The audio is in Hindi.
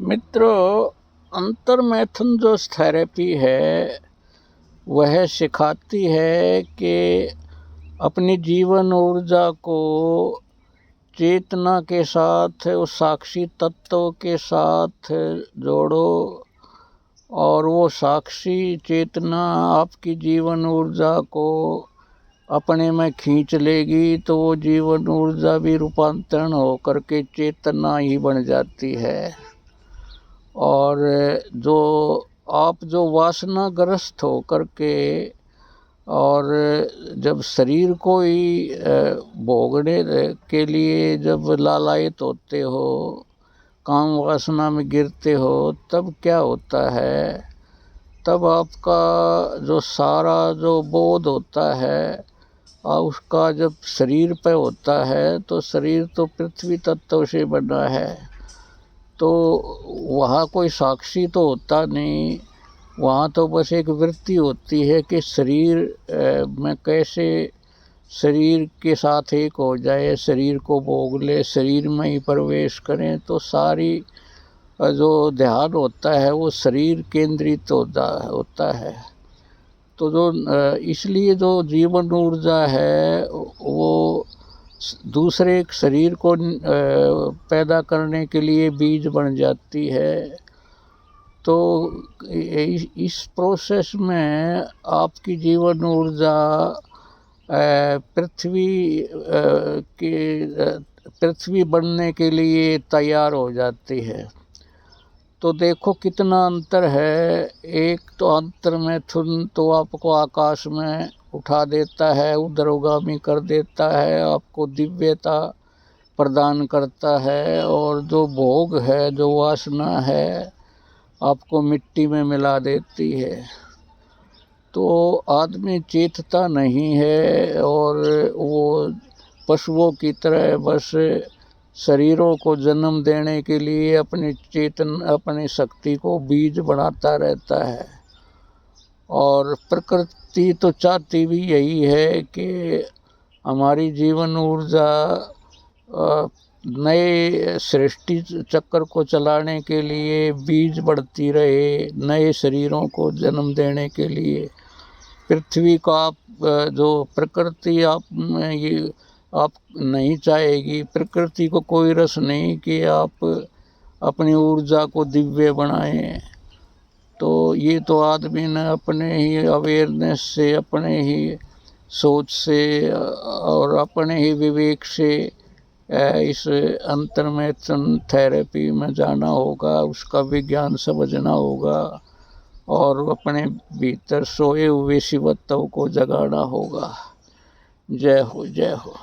मित्रों, अंतर्मैथुन जो थेरेपी है वह सिखाती है कि अपनी जीवन ऊर्जा को चेतना के साथ, उस साक्षी तत्व के साथ जोड़ो और वो साक्षी चेतना आपकी जीवन ऊर्जा को अपने में खींच लेगी तो वो जीवन ऊर्जा भी रूपांतरण होकर के चेतना ही बन जाती है। और जो वासनाग्रस्त हो करके और जब शरीर को ही भोगने के लिए जब लालायित होते हो, काम वासना में गिरते हो, तब क्या होता है? तब आपका जो सारा जो बोध होता है उसका जब शरीर पे होता है तो शरीर तो पृथ्वी तत्व से बना है, तो वहाँ कोई साक्षी तो होता नहीं। वहाँ तो बस एक वृत्ति होती है कि शरीर में कैसे शरीर के साथ एक हो जाए, शरीर को भोग ले, शरीर में ही प्रवेश करें। तो सारी जो ध्यान होता है वो शरीर केंद्रित होता है। तो जो इसलिए जो जीवन ऊर्जा है वो दूसरे शरीर को पैदा करने के लिए बीज बन जाती है। तो इस प्रोसेस में आपकी जीवन ऊर्जा पृथ्वी बनने के लिए तैयार हो जाती है। तो देखो कितना अंतर है। एक तो अंतर्मैथुन तो आपको आकाश में उठा देता है, उदरगामी कर देता है, आपको दिव्यता प्रदान करता है, और जो भोग है, जो वासना है, आपको मिट्टी में मिला देती है। तो आदमी चेतता नहीं है और वो पशुओं की तरह बस शरीरों को जन्म देने के लिए अपनी शक्ति को बीज बनाता रहता है। और प्रकृति तो चाहती भी यही है कि हमारी जीवन ऊर्जा नए सृष्टि चक्र को चलाने के लिए बीज बढ़ती रहे, नए शरीरों को जन्म देने के लिए। पृथ्वी का जो प्रकृति आप नहीं चाहेगी, प्रकृति को कोई रस नहीं कि आप अपनी ऊर्जा को दिव्य बनाएं। तो ये तो आदमी ने अपने ही अवेयरनेस से, अपने ही सोच से और अपने ही विवेक से इस अंतर्मैथुन थेरेपी में जाना होगा, उसका विज्ञान समझना होगा और अपने भीतर सोए हुए शिवत्व को जगाना होगा। जय हो, जय हो।